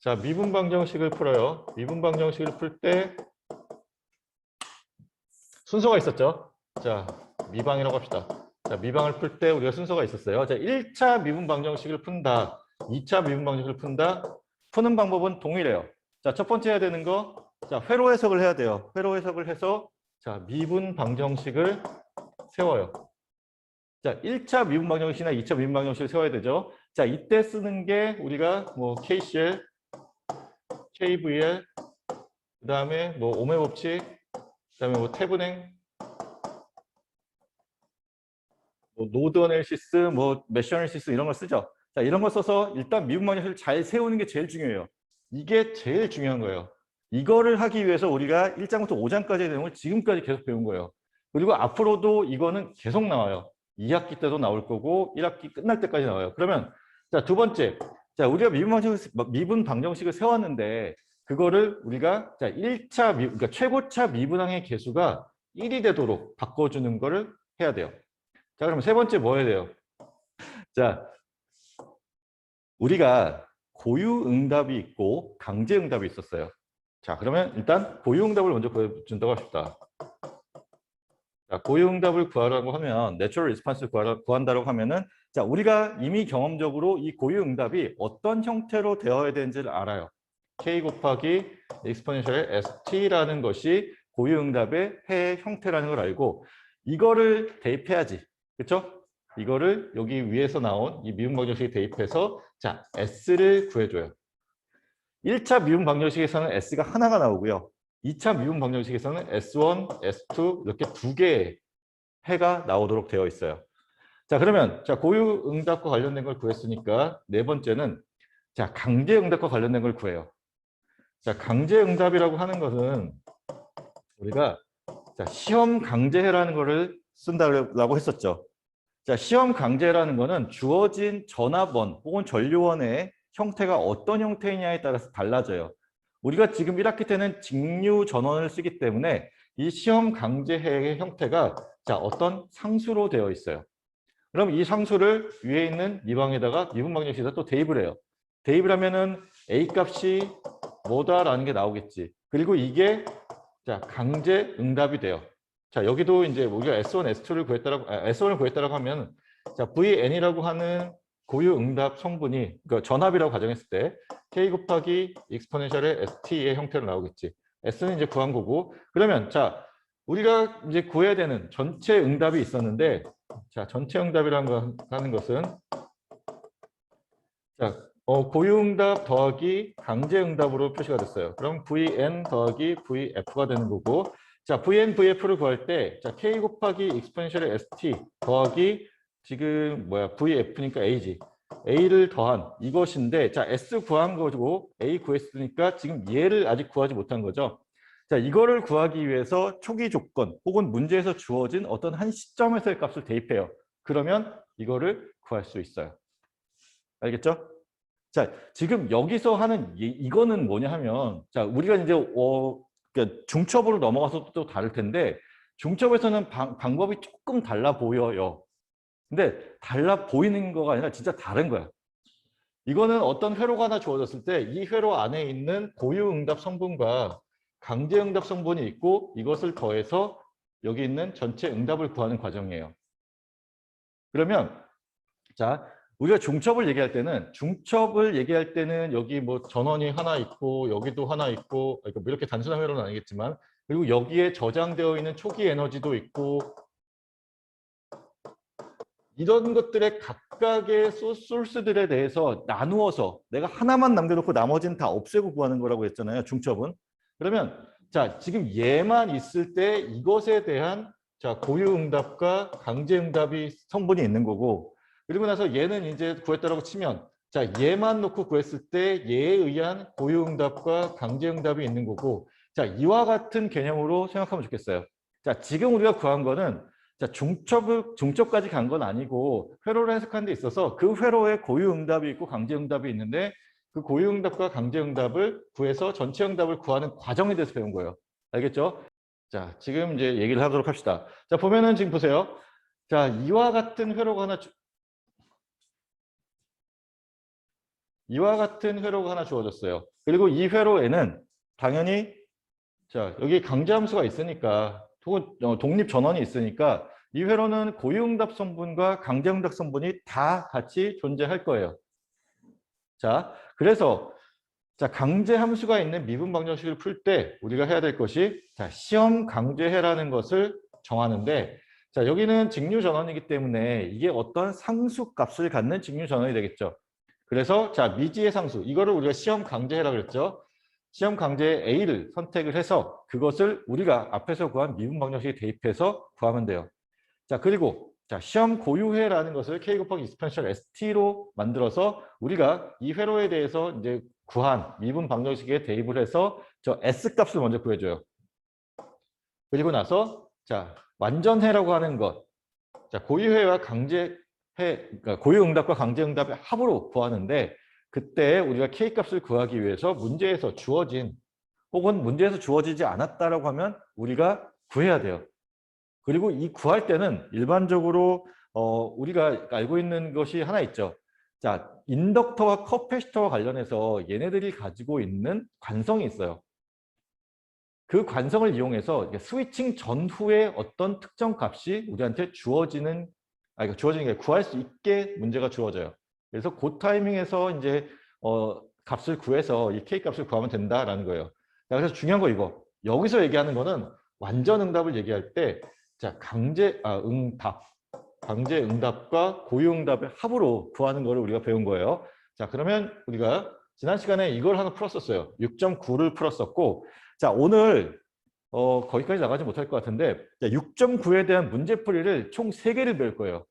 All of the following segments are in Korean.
자, 미분방정식을 풀어요. 미분방정식을 풀 때 순서가 있었죠. 자, 미방이라고 합시다. 자, 미방을 풀 때 우리가 순서가 있었어요. 자, 1차 미분방정식을 푼다. 2차 미분방정식을 푼다. 푸는 방법은 동일해요. 자, 첫 번째 해야 되는 거, 자, 회로 해석을 해야 돼요. 회로 해석을 해서 자, 미분방정식을 세워요. 자, 1차 미분방정식이나 2차 미분방정식을 세워야 되죠. 자, 이때 쓰는 게 우리가 뭐 KCL, KVL, 그 다음에 뭐 오메 법칙, 그 다음에 뭐 태분행, 뭐 노드 어널리시스, 뭐 메쉬 어널리시스 이런 걸 쓰죠. 자, 이런 걸 써서 일단 미분방정식을 잘 세우는 게 제일 중요해요. 이게 제일 중요한 거예요. 이거를 하기 위해서 우리가 1장부터 5장까지의 내용을 지금까지 계속 배운 거예요. 그리고 앞으로도 이거는 계속 나와요. 2학기 때도 나올 거고 1학기 끝날 때까지 나와요. 그러면 자, 두 번째. 자, 우리가 미분방정식을 세웠는데 그거를 우리가 자, 1차 그러니까 최고차 미분항의 개수가 1이 되도록 바꿔주는 거를 해야 돼요. 자, 그럼 세 번째 뭐 해야 돼요? 자, 우리가 고유응답이 있고 강제응답이 있었어요. 자, 그러면 일단 고유응답을 먼저 구해준다고 합시다. 자, 고유응답을 구하라고 하면 내추럴 리스폰스 구한다고 하면은 자, 우리가 이미 경험적으로 이 고유응답이 어떤 형태로 되어야 되는지를 알아요. k 곱하기 exponential st라는 것이 고유응답의 해 형태라는 걸 알고 이거를 대입해야지. 그렇죠? 이거를 여기 위에서 나온 이 미분방정식에 대입해서 자, s를 구해줘요. 1차 미분방정식에서는 s가 하나가 나오고요. 2차 미분방정식에서는 S1, S2 이렇게 두 개의 해가 나오도록 되어 있어요. 자, 그러면 자, 고유응답과 관련된 걸 구했으니까 네 번째는 자, 강제응답과 관련된 걸 구해요. 자, 강제응답이라고 하는 것은 우리가 자, 시험 강제해라는 거를 쓴다고 했었죠. 자, 시험 강제라는 거는 주어진 전압원 혹은 전류원의 형태가 어떤 형태이냐에 따라서 달라져요. 우리가 지금 1학기 때는 직류 전원을 쓰기 때문에 이 시험 강제해의 형태가 자, 어떤 상수로 되어 있어요. 그럼 이 상수를 위에 있는 미방에다가 미분방정식에다 또 대입을 해요. 대입을 하면은 A 값이 뭐다라는 게 나오겠지. 그리고 이게 자, 강제 응답이 돼요. 자, 여기도 이제 우리가 S1, S2를 구했다라고, S1을 구했다라고 하면 자, VN이라고 하는 고유 응답 성분이 그러니까 전압이라고 가정했을 때 K 곱하기 익스포넨셜의 ST의 형태로 나오겠지. S는 이제 구한 거고. 그러면 자, 우리가 이제 구해야 되는 전체 응답이 있었는데 자, 전체 응답이라는 거 하는 것은 자, 고유응답 더하기 강제응답으로 표시가 됐어요. 그럼 VN 더하기 VF가 되는 거고 자, VN, VF를 구할 때 자, K 곱하기 익스포넨셜의 ST 더하기 지금 뭐야 VF니까 A지. A를 더한 이것인데 자, S 구한 거고 A 구했으니까 지금 얘를 아직 구하지 못한 거죠. 자, 이거를 구하기 위해서 초기 조건 혹은 문제에서 주어진 어떤 한 시점에서의 값을 대입해요. 그러면 이거를 구할 수 있어요. 알겠죠? 자, 지금 여기서 하는 이거는 뭐냐 하면 자, 우리가 이제 그러니까 중첩으로 넘어가서 또 다를 텐데 중첩에서는 방법이 조금 달라 보여요. 근데 달라 보이는 거가 아니라 진짜 다른 거야. 이거는 어떤 회로가 하나 주어졌을 때 이 회로 안에 있는 고유응답 성분과 강제응답 성분이 있고 이것을 더해서 여기 있는 전체 응답을 구하는 과정이에요. 그러면 자, 우리가 중첩을 얘기할 때는 여기 뭐 전원이 하나 있고 여기도 하나 있고 그러니까 뭐 이렇게 단순한 회로는 아니겠지만 그리고 여기에 저장되어 있는 초기 에너지도 있고 이런 것들의 각각의 소스들에 대해서 나누어서 내가 하나만 남겨놓고 나머지는 다 없애고 구하는 거라고 했잖아요. 중첩은. 그러면 자, 지금 얘만 있을 때 이것에 대한 자, 고유응답과 강제응답이 성분이 있는 거고 그리고 나서 얘는 이제 구했다라고 치면 자, 얘만 놓고 구했을 때 얘에 의한 고유응답과 강제응답이 있는 거고 자, 이와 같은 개념으로 생각하면 좋겠어요. 자, 지금 우리가 구한 거는 자, 중첩까지 간 건 아니고 회로를 해석하는 데 있어서 그 회로에 고유응답이 있고 강제응답이 있는데 그 고유응답과 강제응답을 구해서 전체 응답을 구하는 과정에 대해서 배운 거예요. 알겠죠? 자, 지금 이제 얘기를 하도록 합시다. 자, 보면은 지금 보세요. 자, 이와 같은 회로가 하나 이와 같은 회로가 하나 주어졌어요. 그리고 이 회로에는 당연히 자 여기 강제함수가 있으니까 혹은 독립 전원이 있으니까 이 회로는 고유응답 성분과 강제응답 성분이 다 같이 존재할 거예요. 자 그래서 자 강제 함수가 있는 미분 방정식을 풀 때 우리가 해야 될 것이 자 시험 강제해라는 것을 정하는데 자 여기는 직류 전원이기 때문에 이게 어떤 상수 값을 갖는 직류 전원이 되겠죠. 그래서 자 미지의 상수 이거를 우리가 시험 강제해라 그랬죠. 시험 강제 A를 선택을 해서 그것을 우리가 앞에서 구한 미분 방정식에 대입해서 구하면 돼요. 자 그리고 자 시험 고유회라는 것을 K 곱하기 익스펜셜 ST로 만들어서 우리가 이 회로에 대해서 이제 구한 미분 방정식에 대입을 해서 저 S 값을 먼저 구해줘요. 그리고 나서 자 완전회라고 하는 것, 자 고유회와 강제회, 그러니까 고유응답과 강제응답의 합으로 구하는데 그때 우리가 K 값을 구하기 위해서 문제에서 주어진 혹은 문제에서 주어지지 않았다라고 하면 우리가 구해야 돼요. 그리고 이 구할 때는 일반적으로 우리가 알고 있는 것이 하나 있죠. 자, 인덕터와 커패시터와 관련해서 얘네들이 가지고 있는 관성이 있어요. 그 관성을 이용해서 스위칭 전후에 어떤 특정 값이 우리한테 주어지는 게 구할 수 있게 문제가 주어져요. 그래서 그 타이밍에서 이제 값을 구해서 이 K 값을 구하면 된다라는 거예요. 자, 그래서 중요한 거 이거. 여기서 얘기하는 거는 완전 응답을 얘기할 때 자, 강제 응답과 고유 응답의 합으로 구하는 거를 우리가 배운 거예요. 자, 그러면 우리가 지난 시간에 이걸 하나 풀었었어요. 6.9를 풀었었고, 자, 오늘 거기까지 나가지 못할 것 같은데 6.9에 대한 문제풀이를 총 3개를 배울 거예요.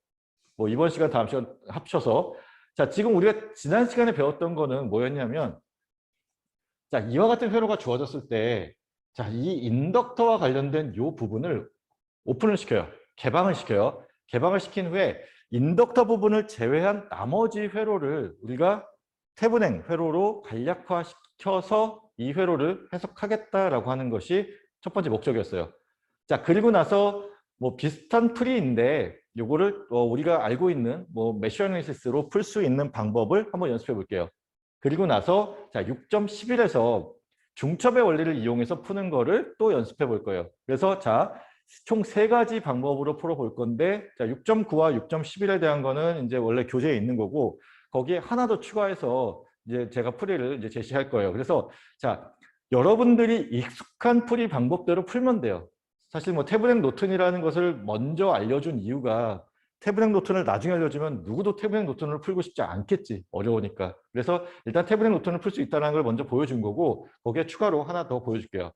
뭐 이번 시간 다음 시간 합쳐서. 자, 지금 우리가 지난 시간에 배웠던 거는 뭐였냐면 자, 이와 같은 회로가 주어졌을 때 자, 이 인덕터와 관련된 이 부분을 오픈을 시켜요. 개방을 시켜요. 개방을 시킨 후에 인덕터 부분을 제외한 나머지 회로를 우리가 태분행 회로로 간략화시켜서 이 회로를 해석하겠다라고 하는 것이 첫 번째 목적이었어요. 자, 그리고 나서 뭐 비슷한 풀이인데 요거를 우리가 알고 있는 뭐 메쉬 애널리시스로 풀 수 있는 방법을 한번 연습해 볼게요. 그리고 나서 자, 6.11에서 중첩의 원리를 이용해서 푸는 거를 또 연습해 볼 거예요. 그래서 자, 총 3가지 방법으로 풀어볼 건데 자 6.9와 6.11에 대한 거는 이제 원래 교재에 있는 거고 거기에 하나 더 추가해서 이제 제가 풀이를 이제 제시할 거예요. 그래서 자 여러분들이 익숙한 풀이 방법대로 풀면 돼요. 사실 뭐 태블릿 노튼이라는 것을 먼저 알려준 이유가 태블릿 노튼을 나중에 알려주면 누구도 태블릿 노튼을 풀고 싶지 않겠지. 어려우니까. 그래서 일단 태블릿 노튼을 풀 수 있다는 걸 먼저 보여준 거고 거기에 추가로 하나 더 보여줄게요.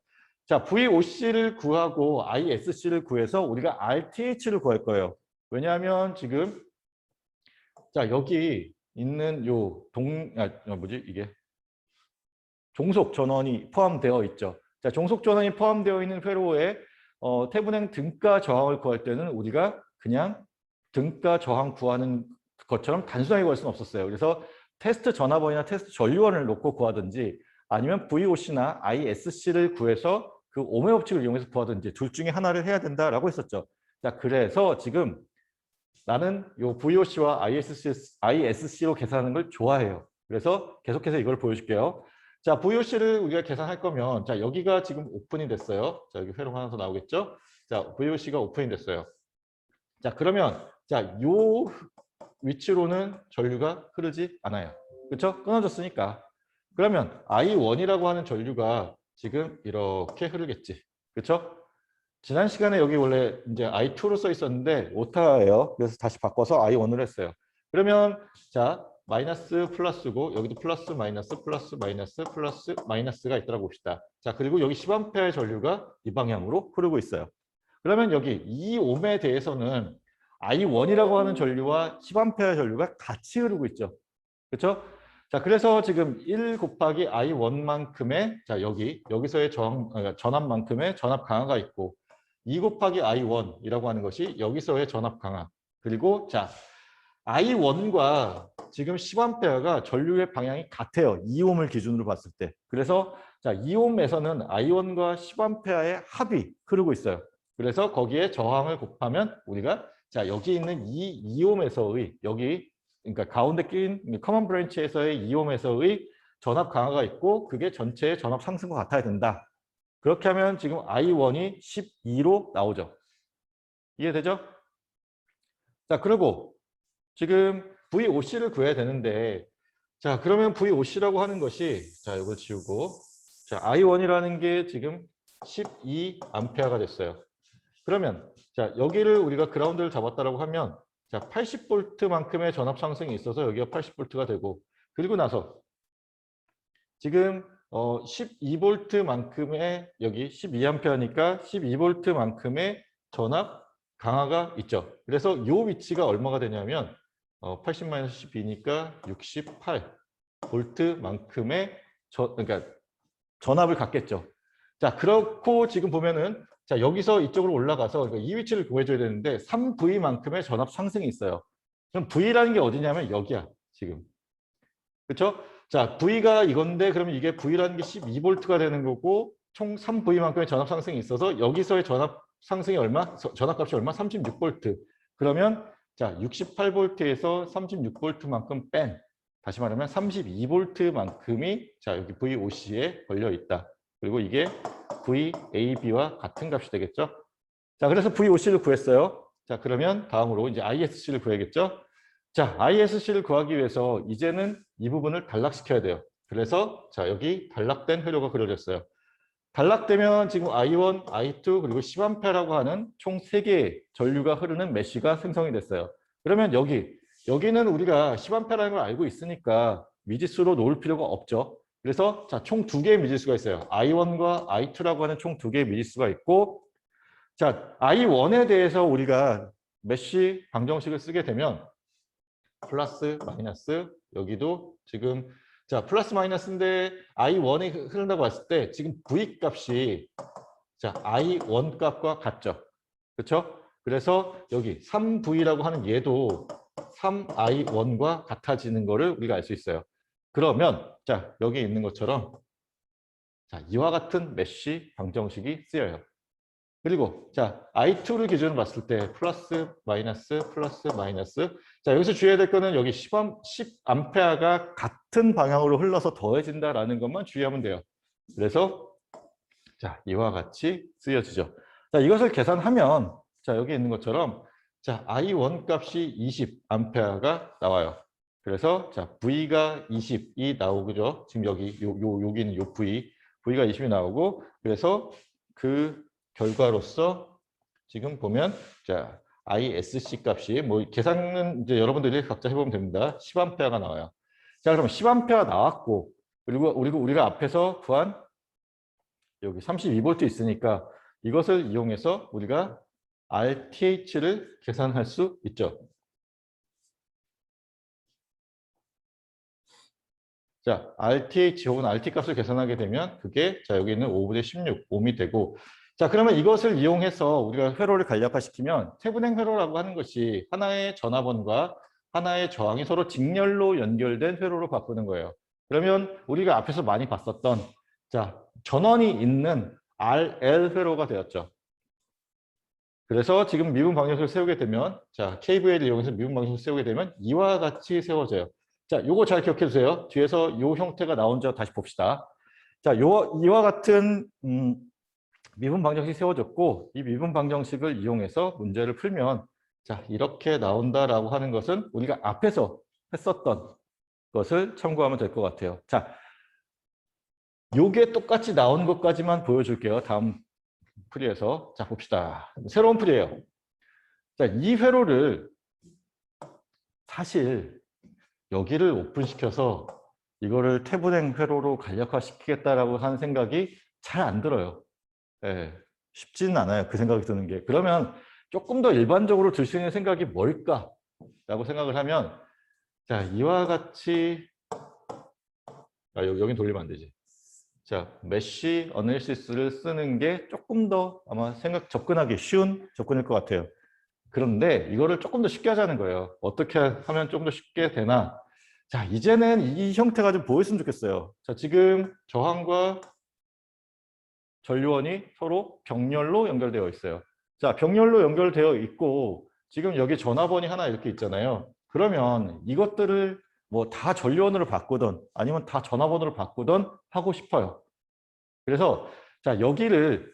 자, VOC를 구하고 ISC를 구해서 우리가 RTH를 구할 거예요. 왜냐하면 지금 자 여기 있는 요 이게 종속 전원이 포함되어 있죠. 자, 종속 전원이 포함되어 있는 회로에 태분행 등가 저항을 구할 때는 우리가 그냥 등가 저항 구하는 것처럼 단순하게 구할 수는 없었어요. 그래서 테스트 전압원이나 테스트 전류원을 놓고 구하든지 아니면 VOC나 ISC를 구해서 그 오메 법칙을 이용해서 구하든지 둘 중에 하나를 해야 된다라고 했었죠. 자, 그래서 지금 나는 요 VOC와 ISC로 계산하는 걸 좋아해요. 그래서 계속해서 이걸 보여줄게요. 자, VOC를 우리가 계산할 거면 자 여기가 지금 오픈이 됐어요. 자, 여기 회로 하나 더 나오겠죠? 자, VOC가 오픈이 됐어요. 자, 그러면 자, 요 위치로는 전류가 흐르지 않아요. 그렇죠? 끊어졌으니까. 그러면 I1이라고 하는 전류가 지금 이렇게 흐르겠지. 그렇죠? 지난 시간에 여기 원래 이제 I2로 써 있었는데 오타예요. 그래서 다시 바꿔서 I1으로 했어요. 그러면 자, 마이너스 플러스고 여기도 플러스 마이너스 플러스 마이너스 플러스 마이너스가 있더라고 봅시다. 자, 그리고 여기 10A의 전류가 이 방향으로 흐르고 있어요. 그러면 여기 이 옴에 대해서는 I1이라고 하는 전류와 10A의 전류가 같이 흐르고 있죠. 그렇죠? 자, 그래서 지금 1 곱하기 I1만큼의 자, 여기서의 전압만큼의 전압 강화가 있고 2 곱하기 I1이라고 하는 것이 여기서의 전압 강화. 그리고 자, I1과 지금 10A가 전류의 방향이 같아요. 2옴을 기준으로 봤을 때. 그래서 자, 2옴에서는 I1과 10A의 합이 흐르고 있어요. 그래서 거기에 저항을 곱하면 우리가 자, 여기 있는 이 2옴에서의 여기 그러니까 가운데 낀 커먼 브랜치에서의 이옴에서의 전압 강화가 있고 그게 전체의 전압 상승과 같아야 된다. 그렇게 하면 지금 I1이 12로 나오죠. 이해되죠? 자, 그리고 지금 VOC를 구해야 되는데 자, 그러면 VOC라고 하는 것이 자, 이걸 지우고 자, I1이라는 게 지금 12A가 됐어요. 그러면 자, 여기를 우리가 그라운드를 잡았다라고 하면 자, 80V만큼의 전압 상승이 있어서 여기가 80V가 되고 그리고 나서 지금 12V만큼의 여기 12A니까 12V만큼의 전압 강화가 있죠. 그래서 이 위치가 얼마가 되냐면 80-12니까 68V만큼의 그러니까 전압을 갖겠죠. 자, 그렇고 지금 보면은 자, 여기서 이쪽으로 올라가서 그러니까 이 위치를 구해줘야 되는데 3V만큼의 전압 상승이 있어요. 그럼 V라는 게 어디냐면 여기야, 지금. 그렇죠? 자, V가 이건데 그러면 이게 V라는 게 12V가 되는 거고 총 3V만큼의 전압 상승이 있어서 여기서의 전압 상승이 얼마? 전압값이 얼마? 36V. 그러면 자, 68V에서 36V만큼 뺀 다시 말하면 32V만큼이 자, 여기 VOC에 걸려 있다. 그리고 이게 VAB와 같은 값이 되겠죠? 자, 그래서 VOC를 구했어요. 자, 그러면 다음으로 이제 ISC를 구해야겠죠? 자, ISC를 구하기 위해서 이제는 이 부분을 단락시켜야 돼요. 그래서 자, 여기 단락된 회로가 그려졌어요. 단락되면 지금 I1, I2 그리고 10A라고 하는 총 3개의 전류가 흐르는 메쉬가 생성이 됐어요. 그러면 여기는 우리가 10A라는 걸 알고 있으니까 미지수로 놓을 필요가 없죠. 그래서 자, 총 2개의 미지수가 있어요. I1과 I2라고 하는 총 2개의 미지수가 있고 자, I1에 대해서 우리가 메쉬 방정식을 쓰게 되면 플러스 마이너스 여기도 지금 자 플러스 마이너스인데 I1이 흐른다고 했을 때 지금 V 값이 자 I1 값과 같죠. 그렇죠? 그래서 여기 3V라고 하는 얘도 3I1과 같아지는 거를 우리가 알 수 있어요. 그러면 자 여기 있는 것처럼 자 이와 같은 메쉬 방정식이 쓰여요. 그리고 자 I2를 기준으로 봤을 때 플러스 마이너스 플러스 마이너스 자 여기서 주의해야 될 거는 여기 10A가 같은 방향으로 흘러서 더해진다라는 것만 주의하면 돼요. 그래서 자 이와 같이 쓰여지죠. 자 이것을 계산하면 자 여기 있는 것처럼 자 I1 값이 20A가 나와요. 그래서 자 V가 20이 나오죠. 지금 여기는 요 V가 20이 나오고 그래서 그 결과로서 지금 보면 자 ISC 값이 뭐 계산은 이제 여러분들이 각자 해보면 됩니다. 10A가 나와요. 자 그럼 10A가 나왔고 그리고 우리가 앞에서 구한 여기 32V 있으니까 이것을 이용해서 우리가 RTH를 계산할 수 있죠. 자, RTH 혹은 RT 값을 계산하게 되면 그게 자 여기 있는 5분의 16 옴이 되고 자 그러면 이것을 이용해서 우리가 회로를 간략화시키면 태분행 회로라고 하는 것이 하나의 전압원과 하나의 저항이 서로 직렬로 연결된 회로로 바꾸는 거예요. 그러면 우리가 앞에서 많이 봤었던 자 전원이 있는 RL 회로가 되었죠. 그래서 지금 미분 방정식을 세우게 되면 자 KVL을 이용해서 미분 방정식을 세우게 되면 이와 같이 세워져요. 자, 요거 잘 기억해 주세요. 뒤에서 요 형태가 나온 점 다시 봅시다. 자, 이와 같은 미분 방정식이 세워졌고 이 미분 방정식을 이용해서 문제를 풀면 자, 이렇게 나온다라고 하는 것은 우리가 앞에서 했었던 것을 참고하면 될 것 같아요. 자, 요게 똑같이 나온 것까지만 보여줄게요. 다음 풀이에서. 자, 봅시다. 새로운 풀이에요. 자, 이 회로를 사실 여기를 오픈시켜서 이거를 태분행 회로로 간략화시키겠다라고 하는 생각이 잘 안 들어요. 예, 쉽지는 않아요. 그 생각이 드는 게. 그러면 조금 더 일반적으로 들 수 있는 생각이 뭘까라고 생각을 하면 자 이와 같이 여긴 돌리면 안 되지. 자 메쉬 어널리시스를 쓰는 게 조금 더 아마 접근하기 쉬운 접근일 것 같아요. 그런데 이거를 조금 더 쉽게 하자는 거예요. 어떻게 하면 좀 더 쉽게 되나? 자, 이제는 이 형태가 좀 보였으면 좋겠어요. 자, 지금 저항과 전류원이 서로 병렬로 연결되어 있어요. 자, 병렬로 연결되어 있고 지금 여기 전압원이 하나 이렇게 있잖아요. 그러면 이것들을 뭐 다 전류원으로 바꾸든 아니면 다 전압원으로 바꾸든 하고 싶어요. 그래서 자, 여기를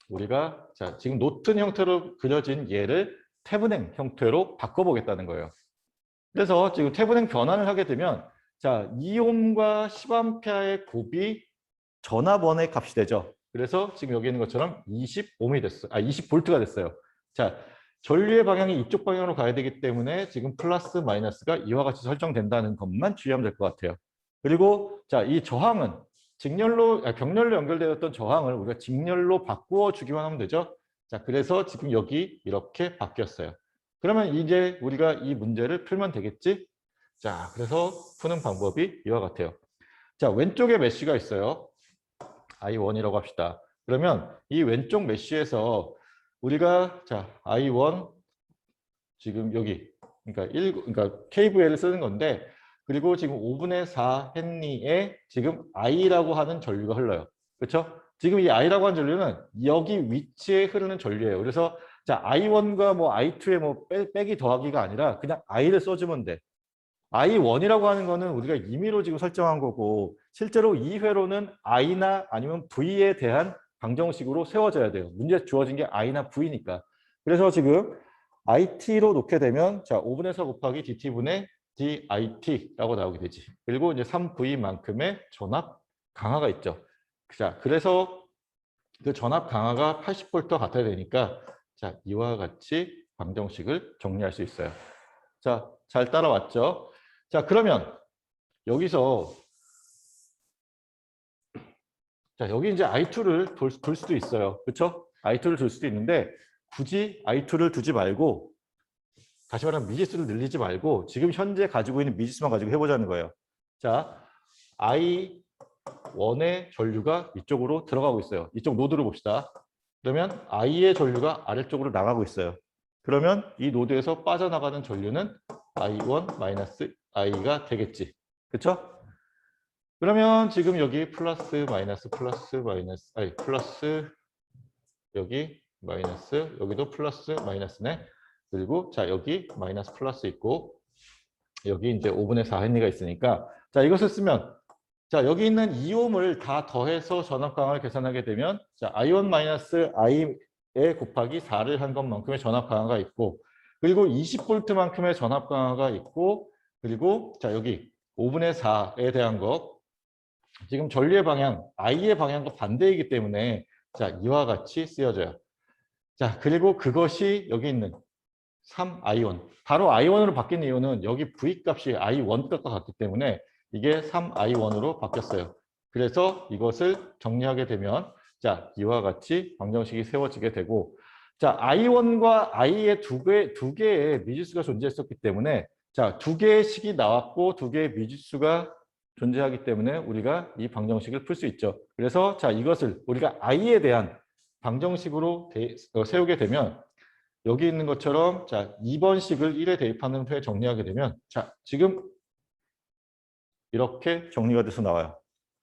우리가 자, 지금 노트 형태로 그려진 얘를 태분행 형태로 바꿔보겠다는 거예요. 그래서 지금 태분행 변환을 하게 되면 자, 2옴과 10A의 곱이 전압원의 값이 되죠. 그래서 지금 여기 있는 것처럼 20옴이 됐어요. 20볼트가 됐어요. 자, 전류의 방향이 이쪽 방향으로 가야 되기 때문에 지금 플러스 마이너스가 이와 같이 설정된다는 것만 주의하면 될 것 같아요. 그리고 자, 이 저항은 경렬로 연결되었던 저항을 우리가 직렬로 바꾸어 주기만 하면 되죠. 자, 그래서 지금 여기 이렇게 바뀌었어요. 그러면 이제 우리가 이 문제를 풀면 되겠지? 자, 그래서 푸는 방법이 이와 같아요. 자, 왼쪽에 메쉬가 있어요. I1이라고 합시다. 그러면 이 왼쪽 메쉬에서 우리가 자, I1 지금 여기 그러니까 KVL을 쓰는 건데 그리고 지금 5분의 4 헨리에 지금 I라고 하는 전류가 흘러요. 그렇죠? 지금 이 I라고 하는 전류는 여기 위치에 흐르는 전류예요. 그래서 자, I1과 뭐 I2에 뭐 빼기 더하기가 아니라 그냥 I를 써주면 돼. I1이라고 하는 거는 우리가 임의로 지금 설정한 거고 실제로 이 회로는 I나 아니면 V에 대한 방정식으로 세워져야 돼요. 문제 주어진 게 I나 V니까. 그래서 지금 IT로 놓게 되면 자 5분의 4 곱하기 DT분의 DIT라고 나오게 되지. 그리고 이제 3V만큼의 전압 강화가 있죠. 자, 그래서 그 전압 강화가 80V와 같아야 되니까 자 이와 같이 방정식을 정리할 수 있어요. 자, 잘 따라왔죠? 자, 그러면 여기서 자, 여기 이제 I2를 둘 수도 있어요. 그렇죠? I2를 둘 수도 있는데 굳이 I2를 두지 말고 다시 말하면 미지수를 늘리지 말고 지금 현재 가지고 있는 미지수만 가지고 해보자는 거예요. 자, I1의 전류가 이쪽으로 들어가고 있어요. 이쪽 노드를 봅시다. 그러면 I의 전류가 아래쪽으로 나가고 있어요. 그러면 이 노드에서 빠져나가는 전류는 I1-I가 되겠지. 그렇죠? 그러면 지금 여기 플러스 마이너스 플러스 여기 마이너스 여기도 플러스 마이너스네. 그리고 자 여기 마이너스 플러스 있고 여기 이제 5분의 4 헨리가 있으니까 자 이것을 쓰면 자 여기 있는 2옴을 다 더해서 전압 강화를 계산하게 되면 자 I1 마이너스 I에 곱하기 4를 한 것만큼의 전압 강화가 있고 그리고 20볼트만큼의 전압 강화가 있고 그리고 자 여기 5분의 4에 대한 것 지금 전류의 방향, I의 방향과 반대이기 때문에 자 이와 같이 쓰여져요. 자 그리고 그것이 여기 있는 3I1. 바로 I1으로 바뀐 이유는 여기 V값이 I1 값과 같기 때문에 이게 3I1으로 바뀌었어요. 그래서 이것을 정리하게 되면 자 이와 같이 방정식이 세워지게 되고 자 I1과 I의 두 개의 미지수가 존재했었기 때문에 자 두 개의 식이 나왔고 두 개의 미지수가 존재하기 때문에 우리가 이 방정식을 풀 수 있죠. 그래서 자 이것을 우리가 I에 대한 방정식으로 세우게 되면 여기 있는 것처럼 자 2번 식을 1에 대입하는 후에 정리하게 되면 자 지금 이렇게 정리가 돼서 나와요.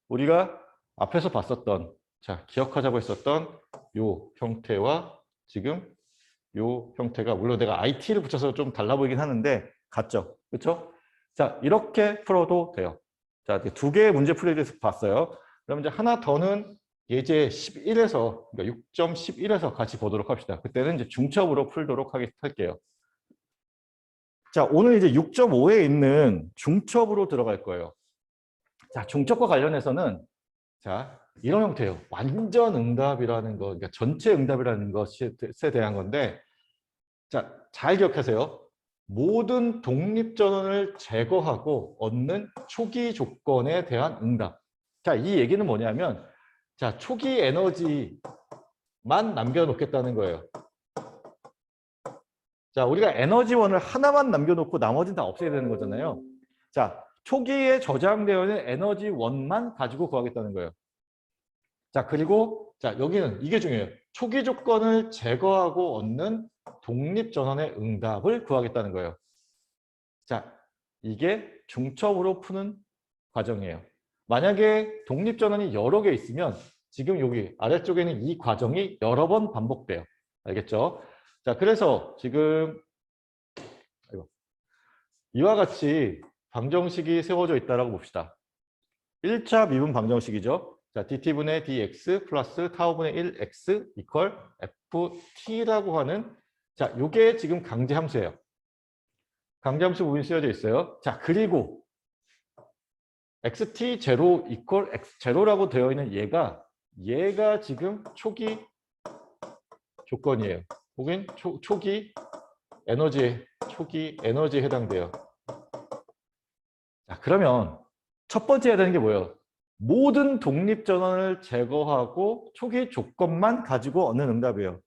우리가 앞에서 봤었던 자 기억하자고 했었던 요 형태와 지금 요 형태가 물론 내가 IT를 붙여서 좀 달라 보이긴 하는데 같죠. 그렇죠? 자 이렇게 풀어도 돼요. 자, 두 개의 문제 풀이에 대해서 봤어요. 그럼 이제 하나 더는 예제 11에서, 그러니까 6.11에서 같이 보도록 합시다. 그때는 이제 중첩으로 풀도록 할게요. 자, 오늘 이제 6.5에 있는 중첩으로 들어갈 거예요. 자, 중첩과 관련해서는 자, 이런 형태예요. 완전 응답이라는 거, 그러니까 전체 응답이라는 것에 대한 건데, 자, 잘 기억하세요. 모든 독립전원을 제거하고 얻는 초기 조건에 대한 응답. 자, 이 얘기는 뭐냐면 자, 초기 에너지만 남겨놓겠다는 거예요. 자, 우리가 에너지원을 하나만 남겨놓고 나머지는 다 없애야 되는 거잖아요. 자, 초기에 저장되어 있는 에너지원만 가지고 구하겠다는 거예요. 자, 그리고 자, 여기는 이게 중요해요. 초기 조건을 제거하고 얻는 독립전원의 응답을 구하겠다는 거예요. 자, 이게 중첩으로 푸는 과정이에요. 만약에 독립전원이 여러 개 있으면 지금 여기 아래쪽에 있는 이 과정이 여러 번 반복돼요. 알겠죠? 자, 그래서 지금 이와 같이 방정식이 세워져 있다라고 봅시다. 1차 미분 방정식이죠. 자, dt분의 dx 플러스 타우분의 1x 이퀄 ft라고 하는, 자, 요게 지금 강제함수예요. 강제함수 부분이 쓰여져 있어요. 자, 그리고 xt 제로 이퀄 x 제로라고 되어 있는 얘가 지금 초기 조건이에요. 혹은 초기 에너지에 해당돼요. 자, 그러면 첫 번째 해야 되는 게 뭐예요? 모든 독립전원을 제거하고 초기 조건만 가지고 얻는 응답이에요.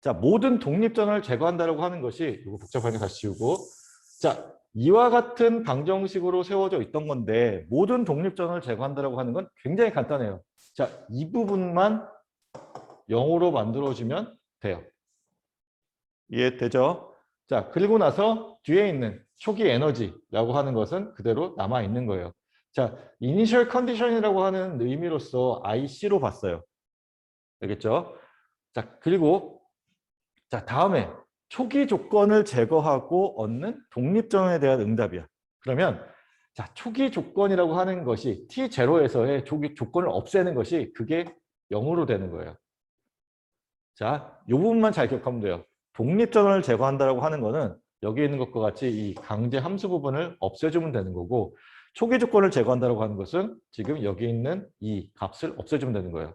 자, 모든 독립전원을 제거한다고 하는 것이, 이거 복잡하게 다시 지우고, 자, 이와 같은 방정식으로 세워져 있던 건데 모든 독립전원을 제거한다고 하는 건 굉장히 간단해요. 자, 이 부분만 0으로 만들어주면 돼요. 이해되죠? 자, 그리고 나서 뒤에 있는 초기 에너지라고 하는 것은 그대로 남아있는 거예요. 자, 이니셜 컨디션이라고 하는 의미로서 IC로 봤어요. 알겠죠? 자, 그리고 자, 다음에 초기 조건을 제거하고 얻는 독립전원에 대한 응답이야. 그러면 자, 초기 조건이라고 하는 것이 T0에서의 초기 조건을 없애는 것이 그게 0으로 되는 거예요. 자, 이 부분만 잘 기억하면 돼요. 독립전원을 제거한다고 하는 거는 여기 있는 것과 같이 이 강제 함수 부분을 없애주면 되는 거고, 초기 조건을 제거한다고 하는 것은 지금 여기 있는 이 값을 없애주면 되는 거예요.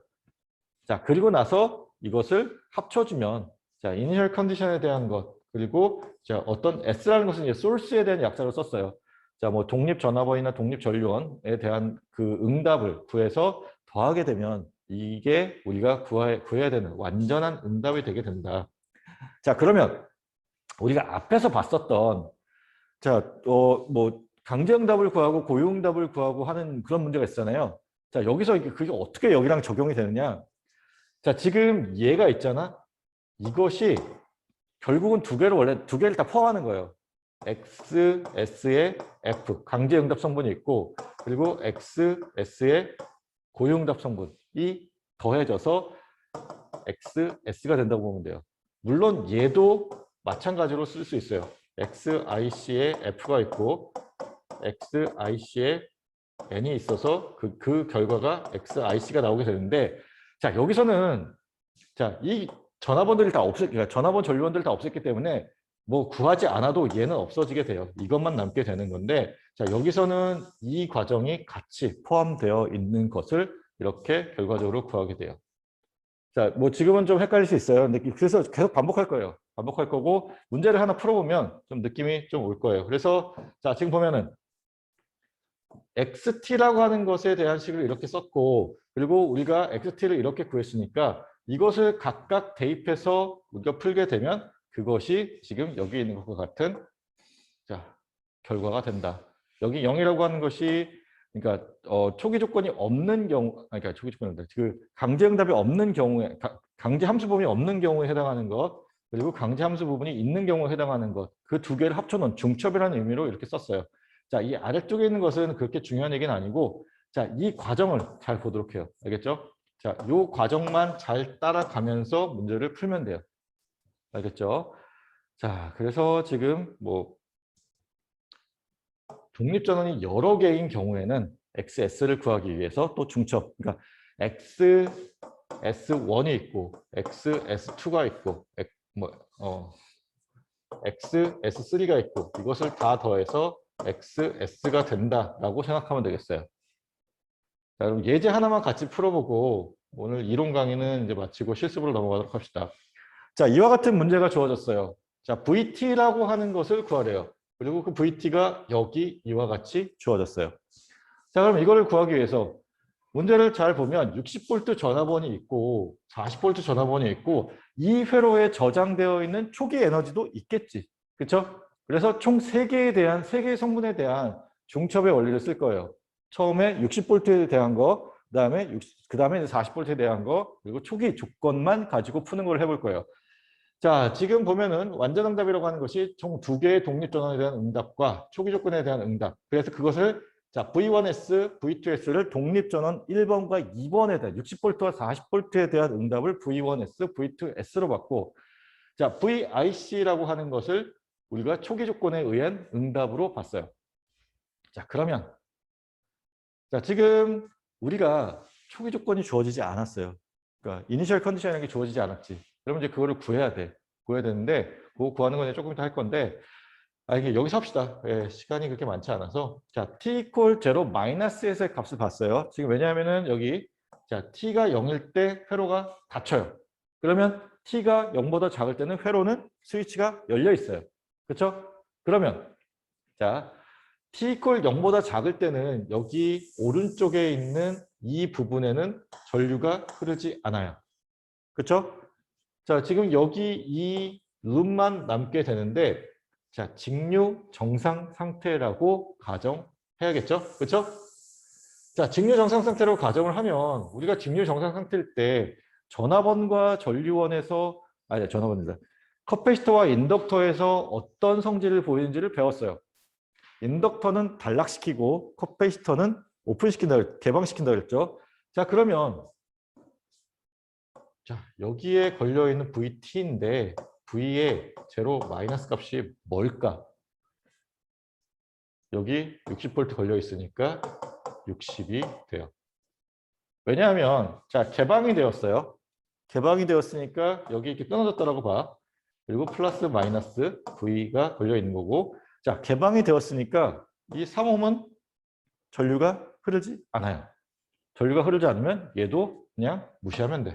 자, 그리고 나서 이것을 합쳐주면, 자, 이니셜 컨디션에 대한 것, 그리고 자, 어떤 S라는 것은 이제 소스에 대한 약자로 썼어요. 자, 뭐 독립전화번이나 독립전류원에 대한 그 응답을 구해서 더하게 되면 이게 우리가 구해야 되는 완전한 응답이 되게 된다. 자, 그러면 우리가 앞에서 봤었던, 자, 뭐 강제응답을 구하고 고유응답을 구하고 하는 그런 문제가 있잖아요. 자, 여기서 그게 어떻게 여기랑 적용이 되느냐? 자, 지금 얘가 있잖아. 이것이 결국은 두 개를 다 포함하는 거예요. X, S에 F, 강제응답 성분이 있고, 그리고 X, S에 고유응답 성분이 더해져서 X, S가 된다고 보면 돼요. 물론 얘도 마찬가지로 쓸 수 있어요. XIC에 F가 있고 XIC에 N이 있어서 그 결과가 XIC가 나오게 되는데, 자, 여기서는 자, 이 전화번들이 다 그러니까 전화번 전류원들 다 없앴기 때문에 뭐 구하지 않아도 얘는 없어지게 돼요. 이것만 남게 되는 건데, 자, 여기서는 이 과정이 같이 포함되어 있는 것을 이렇게 결과적으로 구하게 돼요. 자, 뭐 지금은 좀 헷갈릴 수 있어요. 근데 그래서 계속 반복할 거예요. 반복할 거고, 문제를 하나 풀어보면 좀 느낌이 좀 올 거예요. 그래서 자, 지금 보면은 XT라고 하는 것에 대한 식을 이렇게 썼고, 그리고 우리가 XT를 이렇게 구했으니까 이것을 각각 대입해서 우리가 풀게 되면 그것이 지금 여기 있는 것과 같은, 자, 결과가 된다. 여기 0이라고 하는 것이, 그러니까 초기 조건이 없는 경우, 그러니까 초기 조건이 없다. 그 강제 응답이 없는 경우에, 강제 함수 부분이 없는 경우에 해당하는 것, 그리고 강제 함수 부분이 있는 경우에 해당하는 것, 그 두 개를 합쳐놓은 중첩이라는 의미로 이렇게 썼어요. 자, 이 아래쪽에 있는 것은 그렇게 중요한 얘기는 아니고, 자, 이 과정을 잘 보도록 해요. 알겠죠? 자, 이 과정만 잘 따라가면서 문제를 풀면 돼요. 알겠죠? 자, 그래서 지금 뭐 독립전원이 여러 개인 경우에는 XS를 구하기 위해서 또 중첩, 그러니까 XS1이 있고 XS2가 있고 XS3가 있고, 이것을 다 더해서 XS가 된다라고 생각하면 되겠어요. 자, 그럼 예제 하나만 같이 풀어보고 오늘 이론 강의는 이제 마치고 실습으로 넘어가도록 합시다. 자, 이와 같은 문제가 주어졌어요. 자, VT라고 하는 것을 구하래요. 그리고 그 VT가 여기 이와 같이 주어졌어요. 자, 그럼 이거를 구하기 위해서 문제를 잘 보면 60V 전화번이 있고 40V 전화번이 있고 이 회로에 저장되어 있는 초기 에너지도 있겠지. 그렇죠? 그래서 총 3개의 성분에 대한 중첩의 원리를 쓸 거예요. 처음에 60V에 대한 거, 그다음에 40V에 대한 거, 그리고 초기 조건만 가지고 푸는 걸 해볼 거예요. 자, 지금 보면은 완전응답이라고 하는 것이 총 2개의 독립전원에 대한 응답과 초기 조건에 대한 응답. 그래서 그것을 자, V1S, V2S를 독립전원 1번과 2번에 대한 60V와 40V에 대한 응답을 V1S, V2S로 받고, 자, VIC라고 하는 것을 우리가 초기 조건에 의한 응답으로 봤어요. 자, 그러면 자, 지금 우리가 초기 조건이 주어지지 않았어요. 그러니까 이니셜 컨디션이라는 게 주어지지 않았지. 그러면 이제 그거를 구해야 돼. 구해야 되는데 그거 구하는 건 조금 이따 할 건데 이게 여기서 합시다. 예, 시간이 그렇게 많지 않아서 자, t equal 0 마이너스에서의 값을 봤어요. 지금 왜냐하면은 여기 자, t가 0일 때 회로가 닫혀요. 그러면 t가 0보다 작을 때는 회로는 스위치가 열려 있어요. 그렇죠? 그러면 자, t equal 0보다 작을 때는 여기 오른쪽에 있는 이 부분에는 전류가 흐르지 않아요. 그렇죠? 자, 지금 여기 이 룸만 남게 되는데 자, 직류 정상 상태라고 가정해야겠죠? 그렇죠? 자, 직류 정상 상태로 가정을 하면 우리가 직류 정상 상태일 때 전화번과 전류원에서 전화번이다. 커패시터와 인덕터에서 어떤 성질을 보이는지를 배웠어요. 인덕터는 단락시키고 커패시터는 오픈시킨다, 개방시킨다 그랬죠. 자, 그러면 자, 여기에 걸려 있는 VT인데 V의 제로 마이너스 값이 뭘까? 여기 60V 걸려 있으니까 60이 돼요. 왜냐하면 자, 개방이 되었어요. 개방이 되었으니까 여기 이렇게 끊어졌다라고 봐. 그리고 플러스 마이너스 V가 걸려 있는 거고 자, 개방이 되었으니까 이 3옴은 전류가 흐르지 않아요. 전류가 흐르지 않으면 얘도 그냥 무시하면 돼.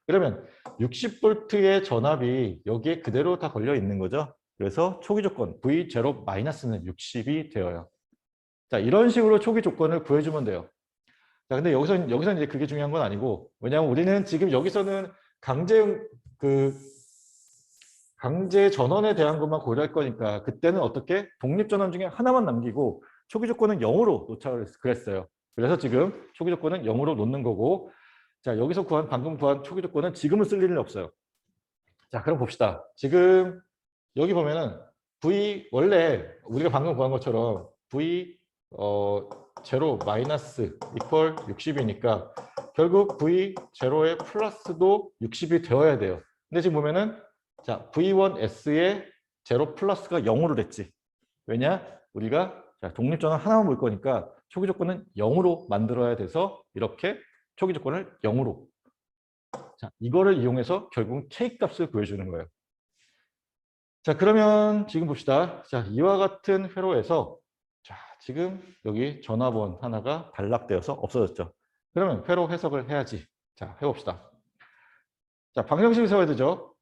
그러면 60V의 전압이 여기에 그대로 다 걸려 있는 거죠. 그래서 초기 조건 V0 마이너스는 60이 되어요. 자, 이런 식으로 초기 조건을 구해주면 돼요. 자, 근데 여기서 이제 그게 중요한 건 아니고, 왜냐하면 우리는 지금 여기서는 강제 전원에 대한 것만 고려할 거니까 그때는 어떻게 독립 전원 중에 하나만 남기고 초기 조건은 0으로 놓자 그랬어요. 그래서 지금 초기 조건은 0으로 놓는 거고, 자, 여기서 방금 구한 초기 조건은 지금은 쓸 일은 없어요. 자, 그럼 봅시다. 지금 여기 보면은 V 원래 우리가 방금 구한 것처럼 V 제로 마이너스 이퀄 60이니까 결국 V 제로의 플러스도 60이 되어야 돼요. 근데 지금 보면은 자, V1S의 제로 플러스가 0으로 됐지. 왜냐? 우리가 자, 독립전원 하나만 볼 거니까 초기 조건은 0으로 만들어야 돼서 이렇게 초기 조건을 0으로. 자, 이거를 이용해서 결국 K 값을 구해주는 거예요. 자, 그러면 지금 봅시다. 자, 이와 같은 회로에서 자, 지금 여기 전화번 하나가 단락되어서 없어졌죠. 그러면 회로 해석을 해야지. 자, 해봅시다. 자, 방정식을 세워야 되죠.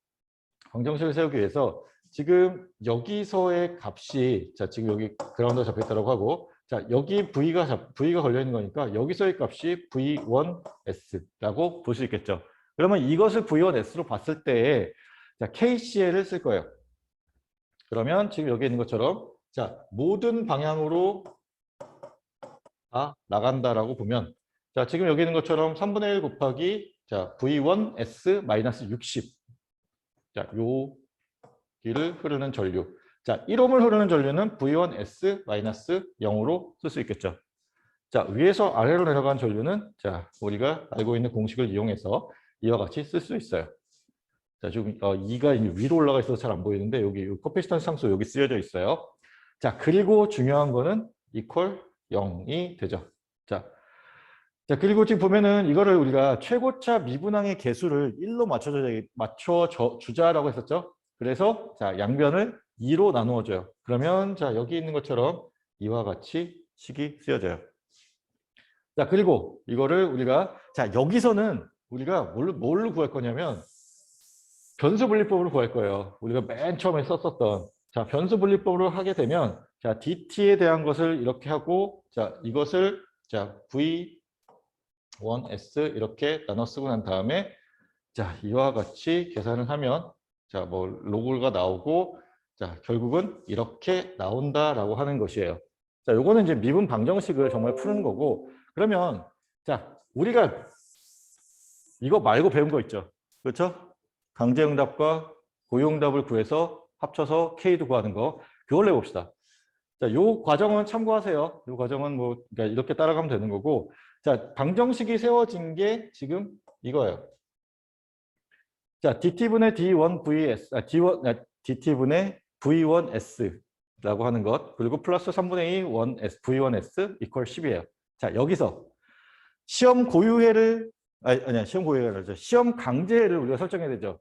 방정식을 세우기 위해서 지금 여기서의 값이 자, 지금 여기 그라운드가 잡혀 있다고 하고 자, 여기 V가 걸려 있는 거니까 여기서의 값이 V1S라고 볼 수 있겠죠. 그러면 이것을 V1S로 봤을 때 자, KCL을 쓸 거예요. 그러면 지금 여기 있는 것처럼 자, 모든 방향으로 다 나간다라고 보면 자, 지금 여기 있는 것처럼 3분의 1 곱하기 자, V1S-60 자, 여기를 흐르는 전류 자, 1옴을 흐르는 전류는 V1S-0으로 쓸 수 있겠죠. 자, 위에서 아래로 내려간 전류는 자, 우리가 알고 있는 공식을 이용해서 이와 같이 쓸 수 있어요. 자, 지금 2가 위로 올라가 있어서 잘 안 보이는데 여기 커피스탄스 상수 여기 쓰여져 있어요. 자, 그리고 중요한 거는 이퀄 0이 되죠. 자, 그리고 지금 보면은 이거를 우리가 최고차 미분항의 개수를 1로 맞춰주자라고 했었죠. 그래서 자, 양변을 2로 나누어 줘요. 그러면 자, 여기 있는 것처럼 이와 같이 식이 쓰여져요. 자, 그리고 이거를 우리가 자, 여기서는 우리가 뭘로 구할 거냐면 변수 분리법으로 구할 거예요. 우리가 맨 처음에 썼었던 자, 변수 분리법으로 하게 되면 자, dt에 대한 것을 이렇게 하고 자, 이것을 자, v1s 이렇게 나눠 쓰고 난 다음에 자, 이와 같이 계산을 하면 자, 뭐 로그가 나오고 자, 결국은 이렇게 나온다라고 하는 것이에요. 자, 요거는 이제 미분 방정식을 정말 푸는 거고 그러면 자, 우리가 이거 말고 배운 거 있죠. 그렇죠? 강제응답과 고유응답을 구해서 합쳐서 K도 구하는 거 그걸로 해봅시다. 자, 요 과정은 참고하세요. 요 과정은 뭐 그러니까 이렇게 따라가면 되는 거고 자, 방정식이 세워진 게 지금 이거예요. 자, dt분의 d1 vs dt분의 V1S라고 하는 것, 그리고 플러스 3분의 2 1S, V1S 이퀄 10이에요. 자, 여기서 시험 고유해를, 아니야, 시험 고유해가 아니죠. 시험 강제해를 우리가 설정해야 되죠.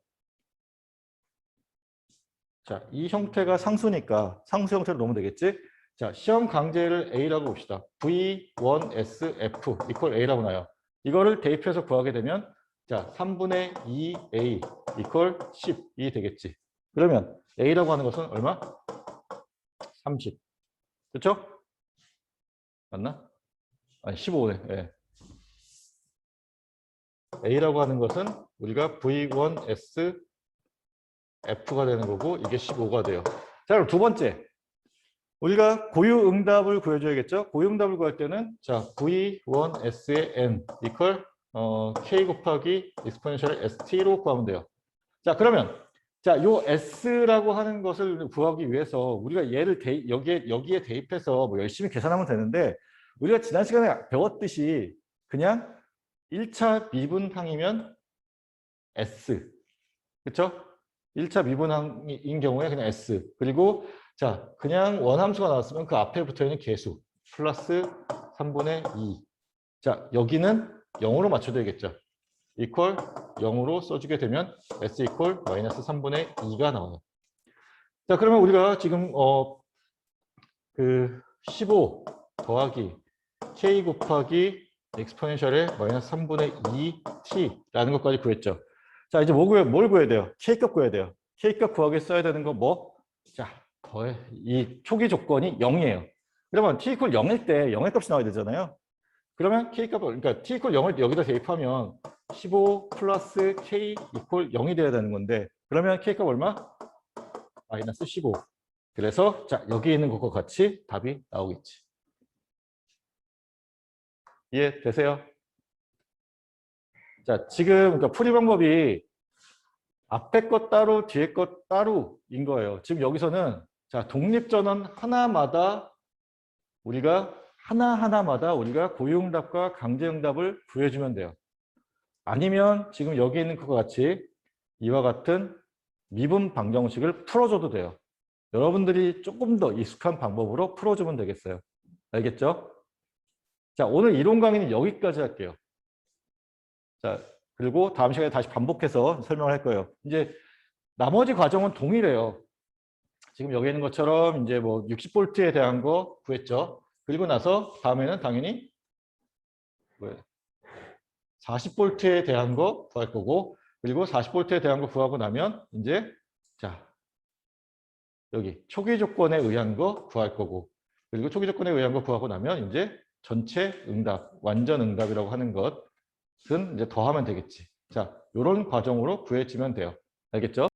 자, 이 형태가 상수니까 상수 형태로 놓으면 되겠지? 자, 시험 강제를 A라고 봅시다. V1SF 이퀄 A라고 나요. 이거를 대입해서 구하게 되면 자, 3분의 2A 이퀄 10이 되겠지. 그러면 A라고 하는 것은 얼마? 30. 그렇죠? 맞나? 아니, 15네. 예. A라고 하는 것은 우리가 V1SF F가 되는 거고 이게 15가 돼요. 자, 그럼 두 번째. 우리가 고유 응답을 구해줘야겠죠? 고유 응답을 구할 때는 자, V1S의 N 이퀄 K 곱하기 익스포넨셜 ST로 구하면 돼요. 자, 그러면 자, 요 S라고 하는 것을 구하기 위해서 우리가 얘를 여기에 대입해서 뭐 열심히 계산하면 되는데 우리가 지난 시간에 배웠듯이 그냥 1차 미분항이면 S. 그렇죠? 1차 미분항인 경우에 그냥 S. 그리고 자, 그냥 원함수가 나왔으면 그 앞에 붙어 있는 계수 플러스 3분의 2. 자, 여기는 0으로 맞춰줘야겠죠. 이퀄 0으로 써주게 되면 S 이퀄 마이너스 3분의 2가 나와요. 자, 그러면 우리가 지금 그 15 더하기 K 곱하기 엑스포넨셜의 마이너스 3분의 2T라는 것까지 구했죠. 자, 이제 뭘 구해야 돼요? K값 구해야 돼요. K값 구하기 써야 되는 거 뭐? 자, 이 초기 조건이 0이에요. 그러면 T 이퀄 0일 때 0의 값이 나와야 되잖아요. 그러면 K값, 그러니까 T 이퀄 0을 여기다 대입하면 15 플러스 K 이퀄 0이 돼야 되는 건데 그러면 K값 얼마? 마이너스 15. 그래서 자, 여기 있는 것과 같이 답이 나오겠지. 이해되세요? 자, 지금 그러니까 풀이 방법이 앞에 것 따로 뒤에 것 따로인 거예요. 지금 여기서는 자, 독립전원 하나마다 우리가 하나하나마다 우리가 고유응답과 강제응답을 구해주면 돼요. 아니면 지금 여기 있는 것과 같이 이와 같은 미분 방정식을 풀어줘도 돼요. 여러분들이 조금 더 익숙한 방법으로 풀어주면 되겠어요. 알겠죠? 자, 오늘 이론 강의는 여기까지 할게요. 자, 그리고 다음 시간에 다시 반복해서 설명을 할 거예요. 이제 나머지 과정은 동일해요. 지금 여기 있는 것처럼 이제 뭐 60V에 대한 거 구했죠. 그리고 나서 다음에는 당연히 40V에 대한 거 구할 거고, 그리고 40V에 대한 거 구하고 나면 이제 자, 여기 초기 조건에 의한 거 구할 거고, 그리고 초기 조건에 의한 거 구하고 나면 이제 전체 응답, 완전 응답이라고 하는 것은 이제 더하면 되겠지. 자, 이런 과정으로 구해지면 돼요. 알겠죠?